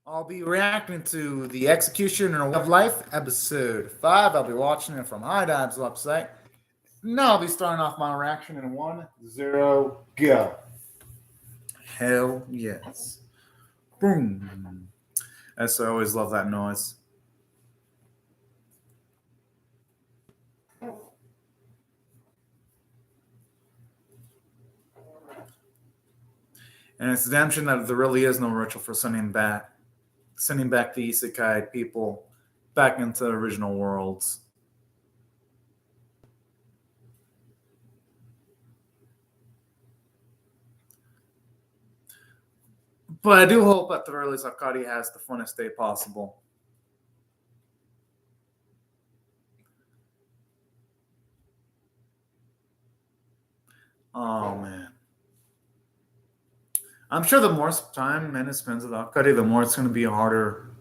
I'll be reacting to The Executioner of Life, episode 5. I'll be watching it from High Dive's website. Now I'll be starting off my reaction in 1-0, go. Hell yes. Boom. I always love that noise. And it's redemption that there really is no ritual for sending back the isekai people back into the original worlds. But I do hope at the very least Akari has the funnest day possible. Oh man. I'm sure the more time Mena spends with Akari, the more it's going to be harder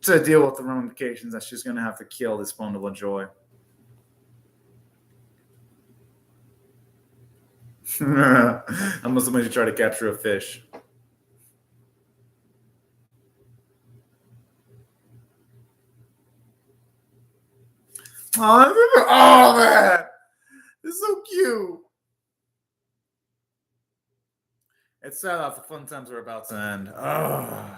to deal with the ramifications that she's going to have to kill this bundle of joy. I must have made you try to capture a fish. Oh man, it's so cute. It's sad that the fun times are about to end. Oh.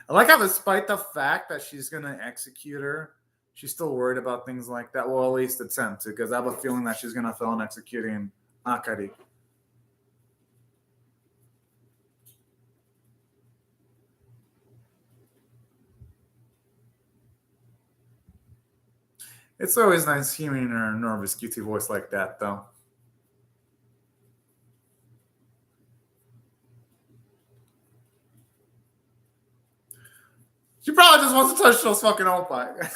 I like how, despite the fact that she's gonna execute her, she's still worried about things like that. Well, at least attempt to, because I have a feeling that she's gonna fail in executing Akari. It's always nice hearing her nervous, cutesy voice like that, though. She probably just wants to touch those fucking opie.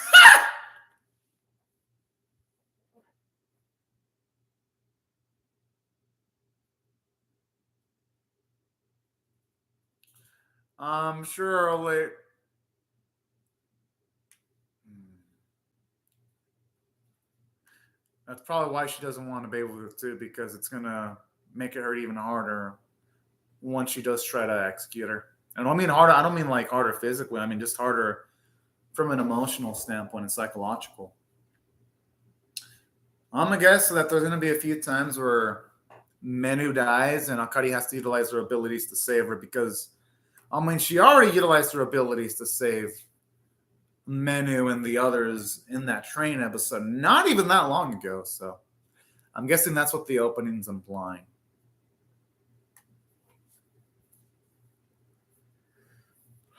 I'm sure like that's probably why she doesn't want to be able to, because it's gonna make it hurt even harder once she does try to execute her. And I don't mean harder. I don't mean like harder physically. I mean just harder from an emotional standpoint and psychological. I'm gonna guess that there's gonna be a few times where Menu dies and Akari has to utilize her abilities to save her, because I mean she already utilized her abilities to save Menu and the others in that train episode not even that long ago. So I'm guessing that's what the opening's implying.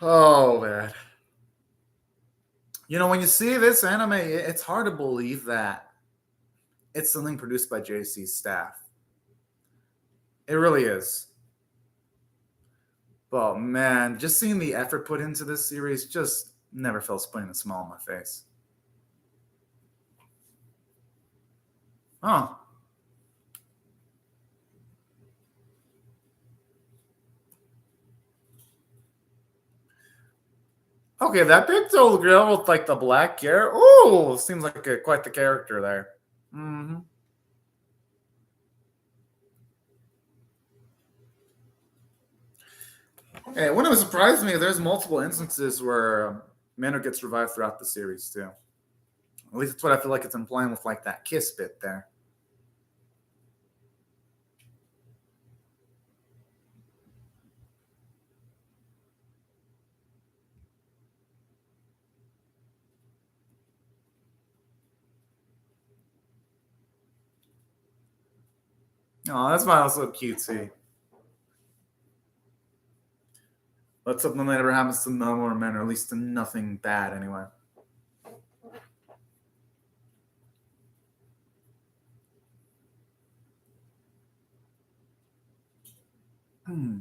Oh man. You know, when you see this anime, it's hard to believe that it's something produced by JC's staff. It really is. But man, just seeing the effort put into this series just never felt putting a smile on my face. Oh. Okay, that big old girl with like the black hair. Oh, seems like quite the character there. Mm-hmm. Hey, it wouldn't have surprised me if there's multiple instances where Mano gets revived throughout the series too. At least that's what I feel like it's implying with like that kiss bit there. Oh, that's why I was so cutesy. Let's hope nothing ever happens to no more men, or at least to nothing bad anyway. Hmm.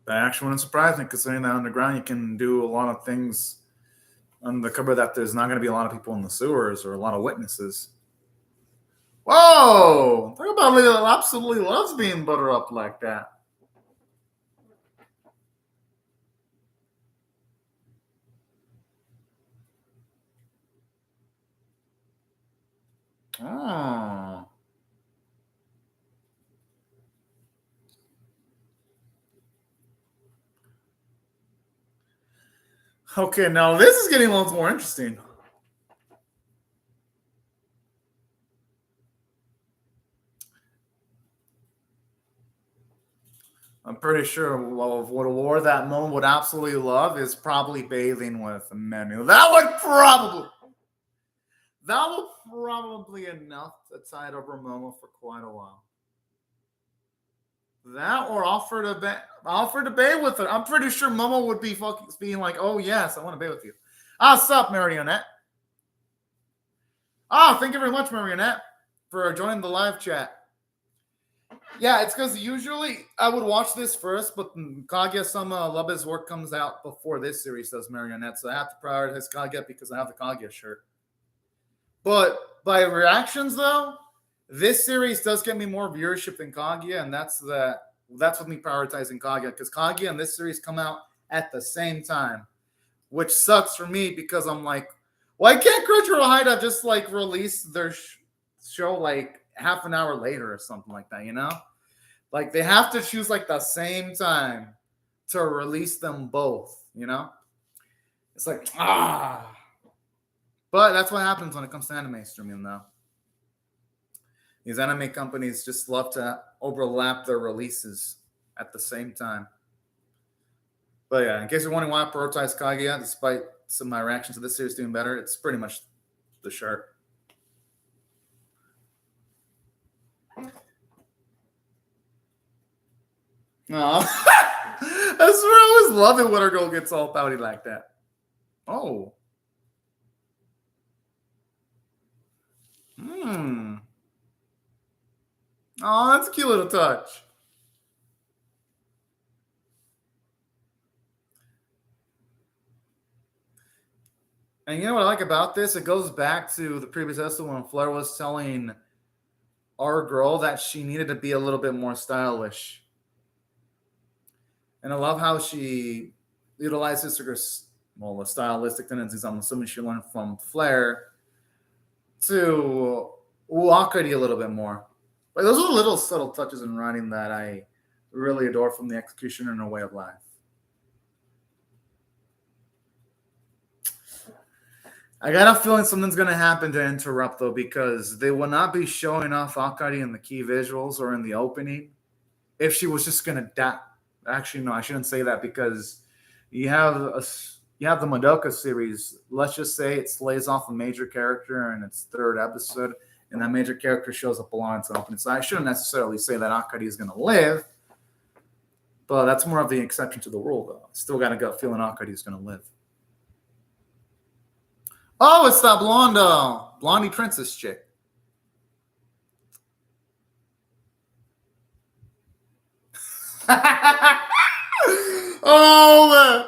That actually wouldn't surprise me, considering that underground you can do a lot of things on the cover that there's not going to be a lot of people in the sewers or a lot of witnesses. Whoa! Talk about Lily that absolutely loves being buttered up like that. Oh. Okay, now this is getting a little more interesting. I'm pretty sure what a war that Momo would absolutely love is probably bathing with a menu. That would probably enough to tide over Momo for quite a while. That or offer to bathe with her. I'm pretty sure Momo would be fucking being like, "Oh yes, I want to bathe with you." Ah, sup, Marionette. Ah, thank you very much, Marionette, for joining the live chat. Yeah, it's because usually I would watch this first, but Kaguya-sama Love's work comes out before this series does, Marionette, so I have to prioritize Kaguya because I have the Kaguya shirt. But by reactions, though, this series does get me more viewership than Kaguya, and that's with me prioritizing Kaguya, because Kaguya and this series come out at the same time, which sucks for me because I'm like, why can't Crunchyroll Hideout just like release their show like half an hour later or something like that, you know? Like they have to choose like the same time to release them both, you know? It's like, ah. But that's what happens when it comes to anime streaming, though. These anime companies just love to overlap their releases at the same time. But yeah, in case you're wondering why I prioritize Kaguya, despite some of my reactions to this series doing better, it's pretty much the shirt. No. I swear I always love it when a girl gets all pouty like that. Oh. Hmm. Oh, that's a cute little touch. And you know what I like about this? It goes back to the previous episode when Flair was telling our girl that she needed to be a little bit more stylish. And I love how she utilizes her, well, the stylistic tendencies I'm assuming she learned from Flair to Wakari a little bit more. Like those are the little subtle touches in writing that I really adore from the executioner and her way of life. I got a feeling something's going to happen to interrupt, though, because they will not be showing off Akari in the key visuals or in the opening if she was just going to die. Actually, no, I shouldn't say that because you have the Madoka series. Let's just say it slays off a major character in its third episode, and that major character shows up along its opening. So I shouldn't necessarily say that Akari is going to live, but that's more of the exception to the rule, though. Still got a gut feeling Akari is going to live. Oh, it's that blondie princess chick. Oh, man.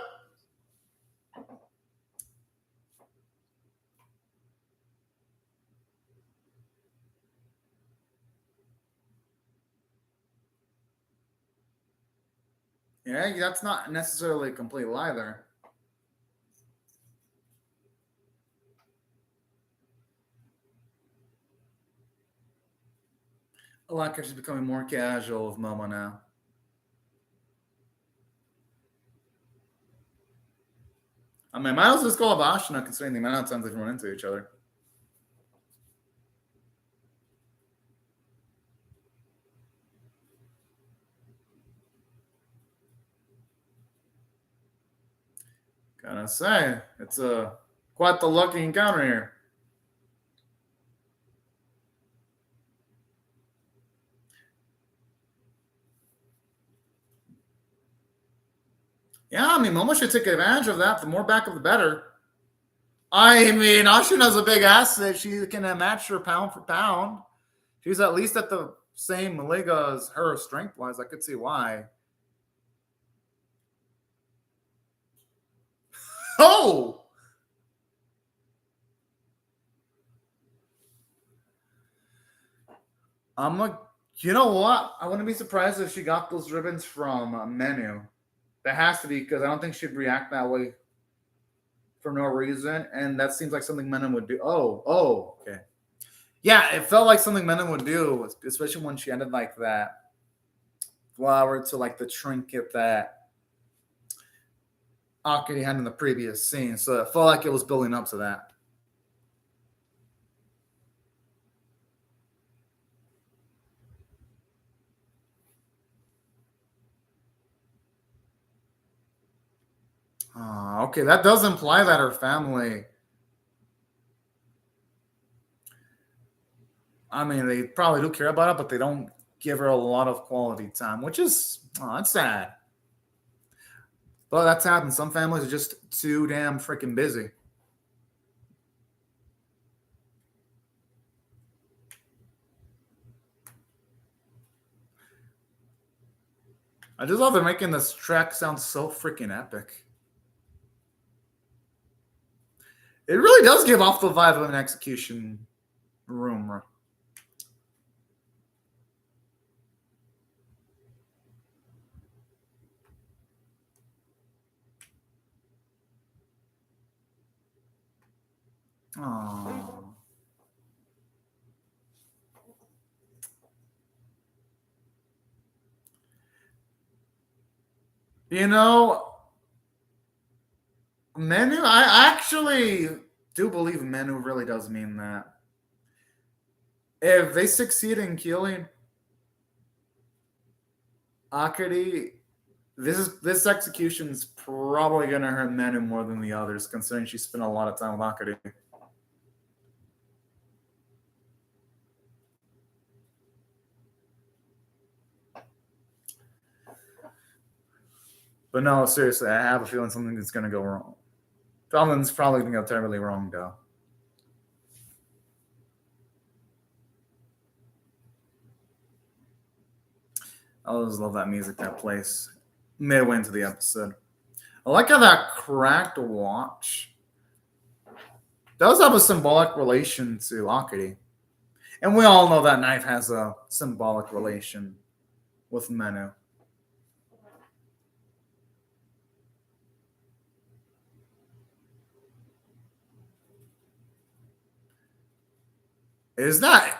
Yeah, that's not necessarily a complete lie there. I like her. She's becoming more casual with Momo now. I mean, might as well just call it Ashina considering the amount of times they've run into each other. Gotta say, it's quite the lucky encounter here. Yeah, I mean, Momo should take advantage of that. The more backup, the better. I mean, Ashina's a big asset. She can match her pound for pound. She's at least at the same league as her strength wise. I could see why. Oh! I'm like, you know what? I wouldn't be surprised if she got those ribbons from Menu. That has to be because I don't think she'd react that way for no reason, and that seems like something Menu would do. Okay. Yeah, it felt like something Menu would do, especially when she ended like that flower to like the trinket that Akari had in the previous scene. So it felt like it was building up to that. Okay, that does imply that her family. I mean, they probably do care about it, but they don't give her a lot of quality time, which is that's sad. But that's happened. Some families are just too damn freaking busy. I just love they're making this track sound so freaking epic. It really does give off the vibe of an execution room. Aww. You know, Menu, I actually do believe Menu really does mean that. If they succeed in killing Akari, this execution's probably gonna hurt Menu more than the others, considering she spent a lot of time with Akari. But no, seriously, I have a feeling something is gonna go wrong. Something's probably gonna go terribly wrong, though. I always love that music that plays midway into the episode. I like how that cracked watch does have a symbolic relation to Akari. And we all know that knife has a symbolic relation with Menu. Is that?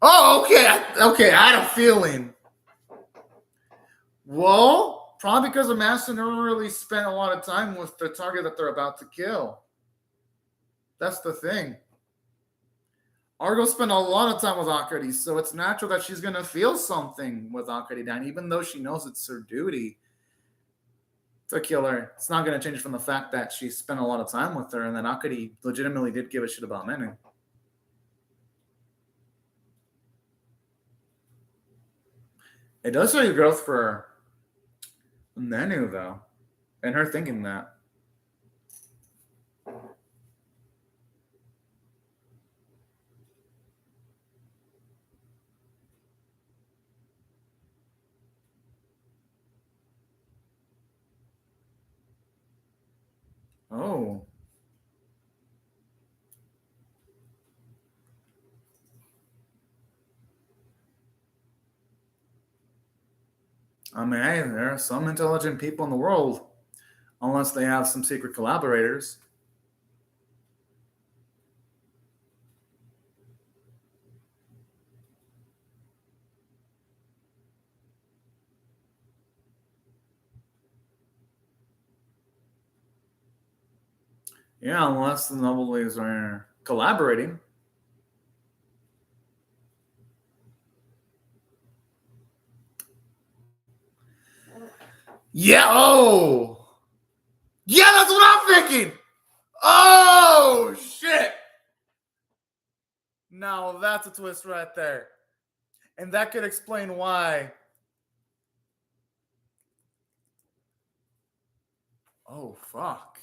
Oh, okay. Okay, I had a feeling. Well, probably because the master never really spent a lot of time with the target that they're about to kill. That's the thing. Argo spent a lot of time with Akari, so it's natural that she's gonna feel something with Akari down, even though she knows it's her duty to kill her. It's not gonna change from the fact that she spent a lot of time with her, and that Akari legitimately did give a shit about Menu. It does show you growth for Menu, though, and her thinking that. Oh. I mean, hey, there are some intelligent people in the world, unless they have some secret collaborators. Yeah, unless the nobles are collaborating. Yeah. Oh. Yeah, that's what I'm thinking. Oh shit. Now that's a twist right there, and that could explain why. Oh fuck.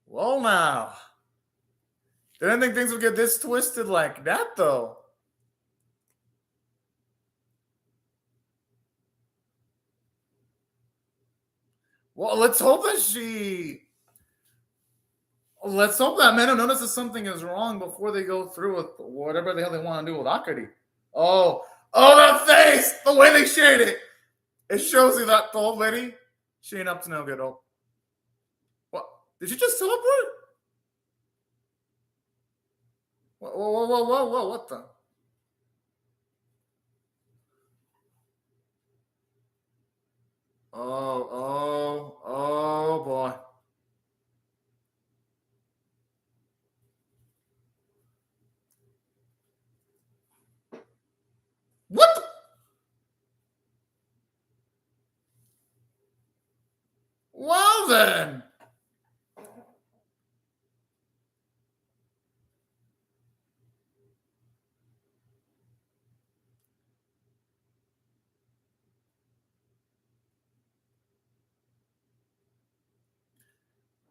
Well, now. Didn't think things would get this twisted like that, though. Well, let's hope that let's hope that Meno notices something is wrong before they go through with whatever the hell they want to do with Akari. Oh, the face! The way they shade it! It shows you that the old lady, she ain't up to no good. Oh. What? Did you just teleport? Whoa, what the? Oh, boy. What the? Well then.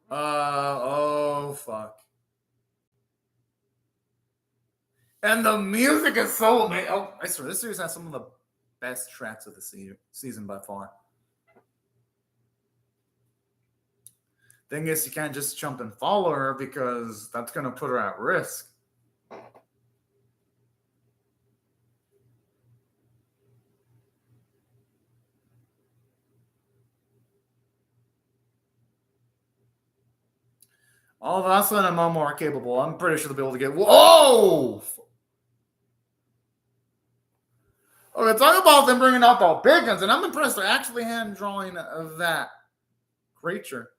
Oh fuck. And the music is so amazing. Oh, I swear, this series has some of the best tracks of the season by far. Thing is, you can't just jump and follow her because that's going to put her at risk. All of us and Momo are capable. I'm pretty sure they'll be able to get. Whoa! Okay, talk about them bringing out the big guns, and I'm impressed they're actually hand drawing that creature.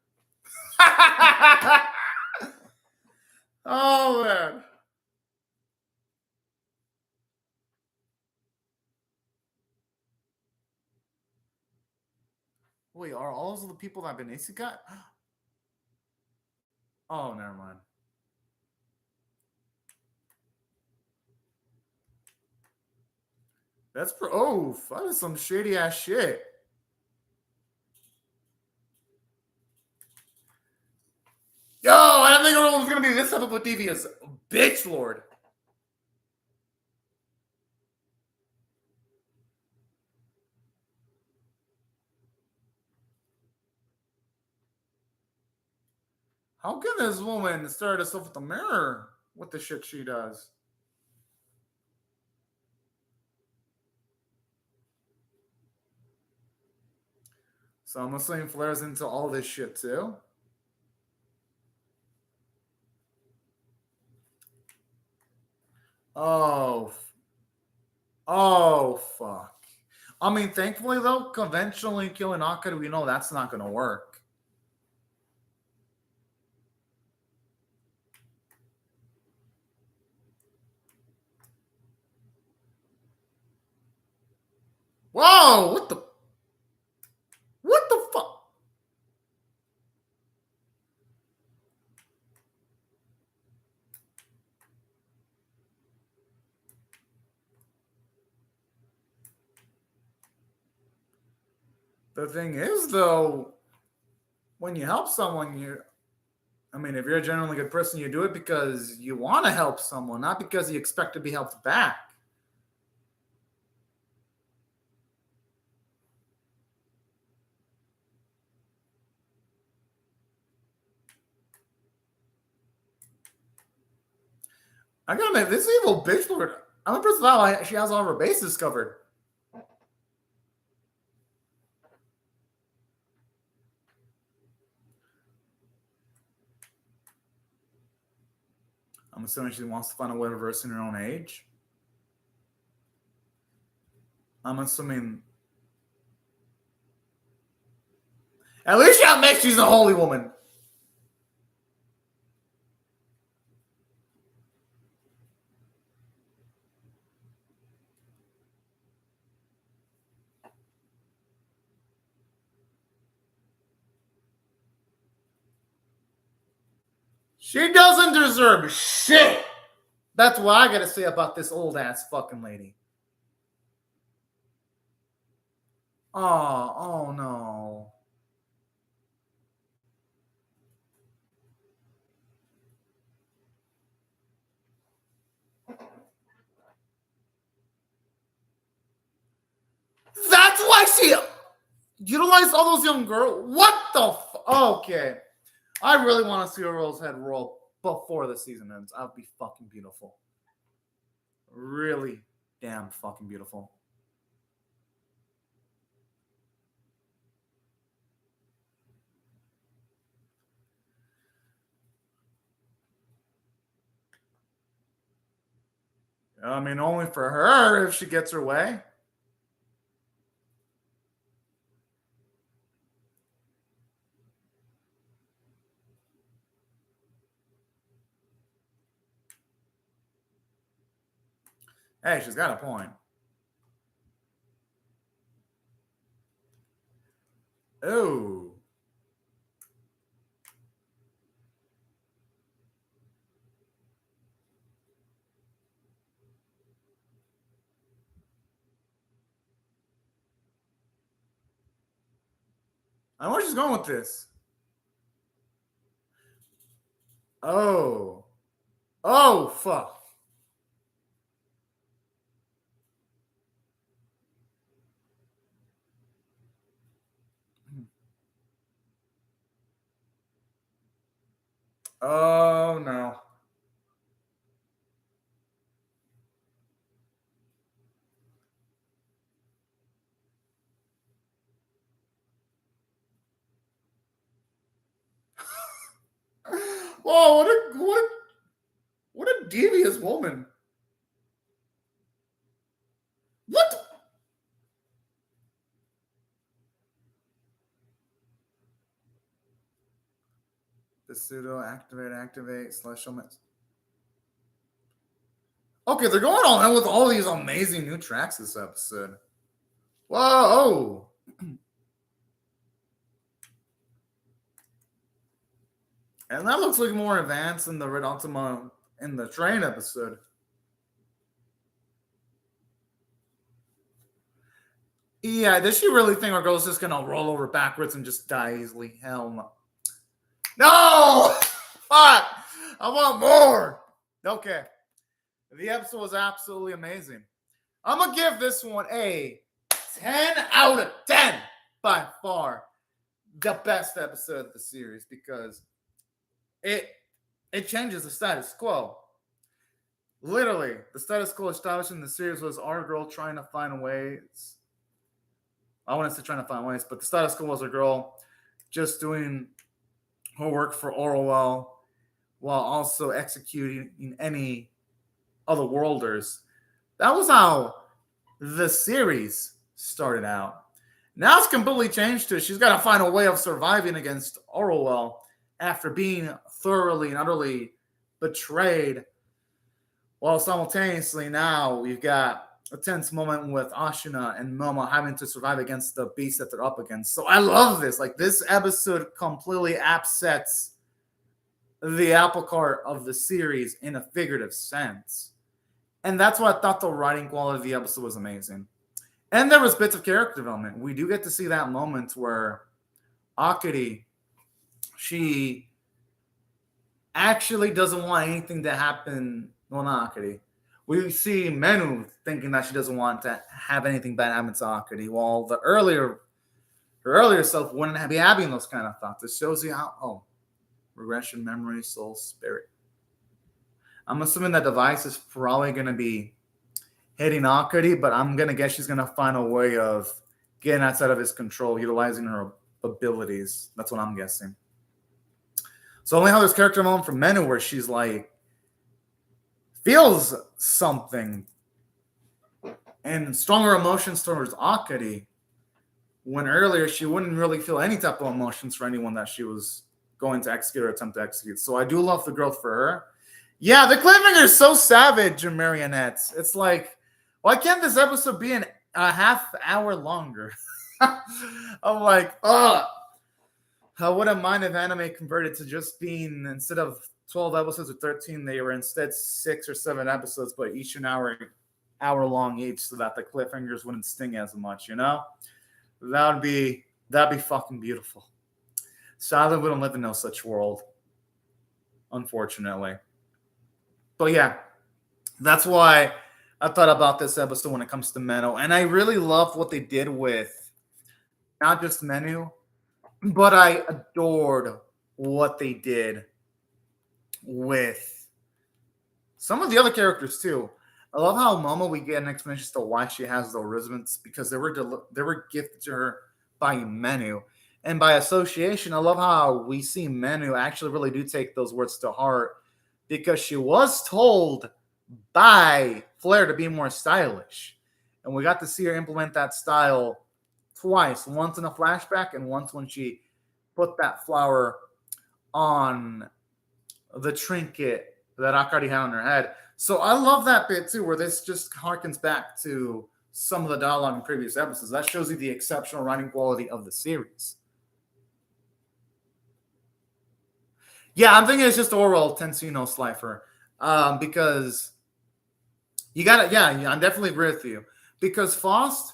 Oh man. Wait, are all of the people that have been isekai? Oh, never mind. That's that is some shady ass shit. Yo, I don't think it was gonna be this type of devious bitch lord. How can this woman stare herself at the mirror with the shit she does? So I'm assuming Flair's into all this shit too. Oh fuck. I mean, thankfully though, conventionally killing Akari, we know that's not gonna work. Whoa! What the fuck? The thing is, though, when you help someone, if you're a genuinely good person, you do it because you want to help someone, not because you expect to be helped back. I gotta admit, this evil bitch lord, I'm impressed with how she has all of her bases covered. I'm assuming she wants to find a way to reverse in her own age. I'm assuming. At least she admits she's a holy woman. She doesn't deserve shit. That's what I gotta say about this old ass fucking lady. Oh no. That's why she. utilize all those young girls. What the okay. I really want to see a Rose head roll before the season ends. That would be fucking beautiful. Really damn fucking beautiful. I mean, only for her if she gets her way. Hey, she's got a point. Oh. I know where she's going with this. Oh. Oh, fuck. Oh, no. Whoa, what a devious woman. What? The pseudo activate slash omits. Okay, they're going all in with all these amazing new tracks this episode. Whoa. And that looks like more advanced than the Red Ultima in the train episode. Yeah, does she really think our girl's just gonna roll over backwards and just die easily? Hell no. No! Fuck! I want more! Okay. The episode was absolutely amazing. I'm gonna give this one a 10 out of 10. By far, the best episode of the series because it changes the status quo. Literally, the status quo established in the series was our girl trying to find ways. I wouldn't say trying to find ways, but the status quo was a girl just doing her work for Orwell while also executing any other worlders. That was how the series started out. Now it's completely changed to she's got to find a way of surviving against Orwell after being thoroughly and utterly betrayed. While simultaneously now we've got a tense moment with Ashina and Momo having to survive against the beast that they're up against. So I love this. Like this episode completely upsets the apple cart of the series in a figurative sense. And that's why I thought the writing quality of the episode was amazing. And there was bits of character development. We do get to see that moment where Akari, she actually doesn't want anything to happen. Well, not Akari. We see Menu thinking that she doesn't want to have anything bad happen to Akari, while her earlier self wouldn't be having those kind of thoughts. It shows you how, regression, memory, soul, spirit. I'm assuming that device is probably going to be hitting Akari, but I'm going to guess she's going to find a way of getting outside of his control, utilizing her abilities. That's what I'm guessing. So only how this character moment from Menu where she's like, feels something and stronger emotions towards Akari when earlier she wouldn't really feel any type of emotions for anyone that she was going to execute or attempt to execute. So I do love the growth for her. Yeah, the cliffhanger is so savage in Marionettes. It's like, why can't this episode be a half hour longer? I'm like, I wouldn't mind if anime converted to just being, instead of 12 episodes or 13, they were instead 6 or 7 episodes, but each an hour long each, so that the cliffhangers wouldn't sting as much, you know? That'd be fucking beautiful. Sadly, we don't live in no such world, unfortunately. But yeah, that's why I thought about this episode when it comes to Meadow. And I really love what they did with not just Menu, but I adored what they did with some of the other characters too. I love how Momo we get an explanation as to why she has the resonance because they were gifted to her by Menu, and by association, I love how we see Menu actually really do take those words to heart because she was told by Flair to be more stylish, and we got to see her implement that style twice, once in a flashback and once when she put that flower on the trinket that Akari had on her head. So I love that bit too, where this just harkens back to some of the dialogue in previous episodes. That shows you the exceptional writing quality of the series. Yeah, I'm thinking it's just oral Tensino Slifer. Because you got it. Yeah, I definitely agree with you. Because Faust,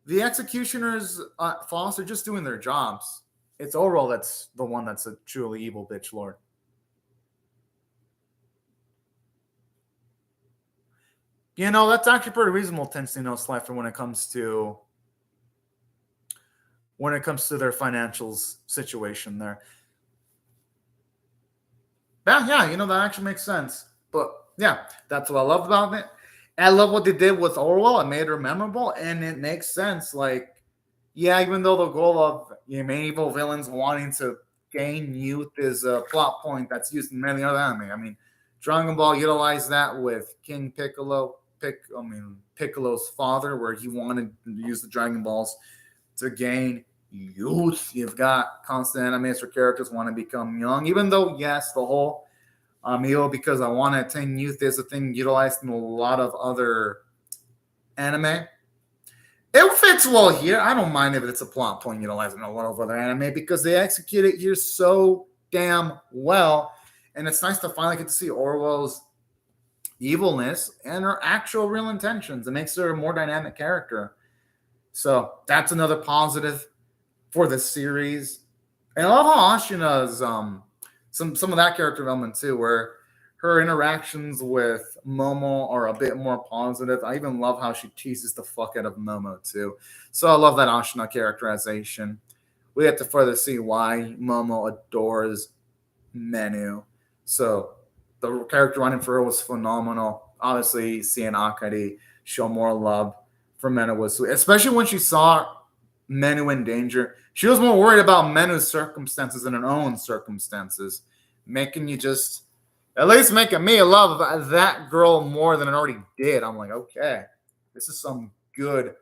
the executioners, Faust are just doing their jobs. It's Oral that's the one that's a truly evil bitch lord. You know, that's actually pretty reasonable, Tensino Slifer, when it comes to their financials situation there. Yeah, you know, that actually makes sense. But yeah, that's what I loved about it. I love what they did with Orwell. It made her memorable, and it makes sense. Like, yeah, even though the goal of main evil villains wanting to gain youth is a plot point that's used in many other anime. I mean, Dragon Ball utilized that with King Piccolo. Piccolo's father, where he wanted to use the Dragon Balls to gain youth. You've got constant animes where characters want to become young, even though, yes, the whole Amiibo because I want to attain youth is a thing utilized in a lot of other anime. It fits well here. I don't mind if it's a plot point utilizing a lot of other anime because they execute it here so damn well. And it's nice to finally get to see Orwell's evilness and her actual real intentions. It makes her a more dynamic character. So that's another positive for the series. And I love how Ashina's some of that character development too, where her interactions with Momo are a bit more positive. I even love how she teases the fuck out of Momo too. So I love that Ashina characterization. We have to further see why Momo adores Menu. So the character running for her was phenomenal. Obviously, seeing Akari show more love for Menu was sweet, especially when she saw Menu in danger. She was more worried about Menu's circumstances than her own circumstances, making you just at least making me love that girl more than I already did. I'm like, okay, this is some good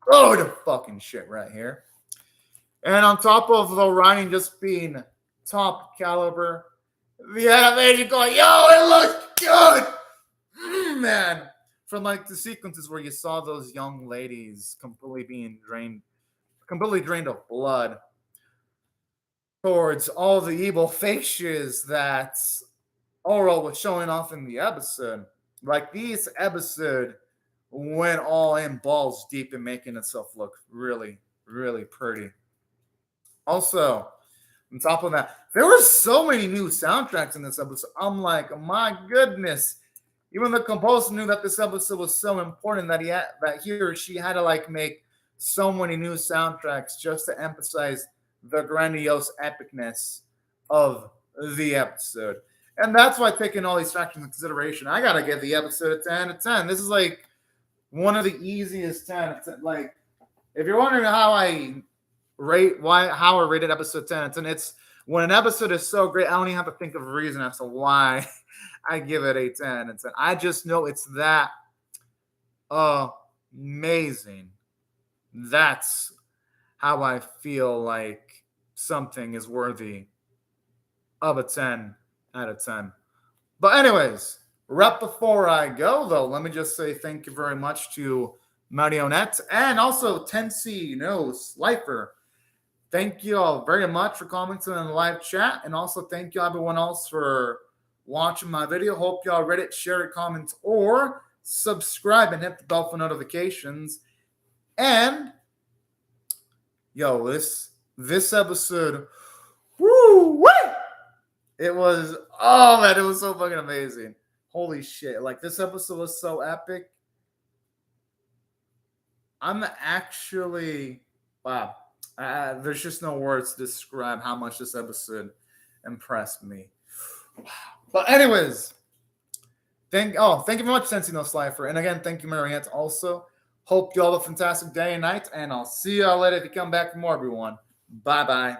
fucking shit right here. And on top of the writing just being top caliber, the animation going, yo, it looks good, man. From like the sequences where you saw those young ladies completely drained of blood towards all the evil faces that Oro was showing off in the episode. Like this episode went all in balls deep in making itself look really, really pretty. Also, on top of that, there were so many new soundtracks in this episode. I'm like, my goodness. Even the composer knew that this episode was so important that he or she had to like make so many new soundtracks just to emphasize the grandiose epicness of the episode. And that's why taking all these factors into consideration, I gotta give the episode a 10 out of 10. This is like one of the easiest 10. Like, if you're wondering how I rated episode 10 out of 10, it's when an episode is so great, I don't even have to think of a reason as to why I give it a 10 out of 10. I just know it's that amazing. That's how I feel like something is worthy of a 10 out of 10. But anyways, right before I go, though, let me just say thank you very much to Marionette and also Tensino Slifer. Thank you all very much for commenting in the live chat. And also thank you everyone else for watching my video. Hope y'all read it, share it, comment, or subscribe and hit the bell for notifications. And yo, this episode, woo! It was, oh man, it was so fucking amazing. Holy shit. Like, this episode was so epic. I'm actually, wow. There's just no words to describe how much this episode impressed me. Wow. But anyways, thank you very much, Sensei No Slifer. And again, thank you, Mariette, also. Hope you all have a fantastic day and night, and I'll see y'all later if you come back for more, everyone. Bye-bye.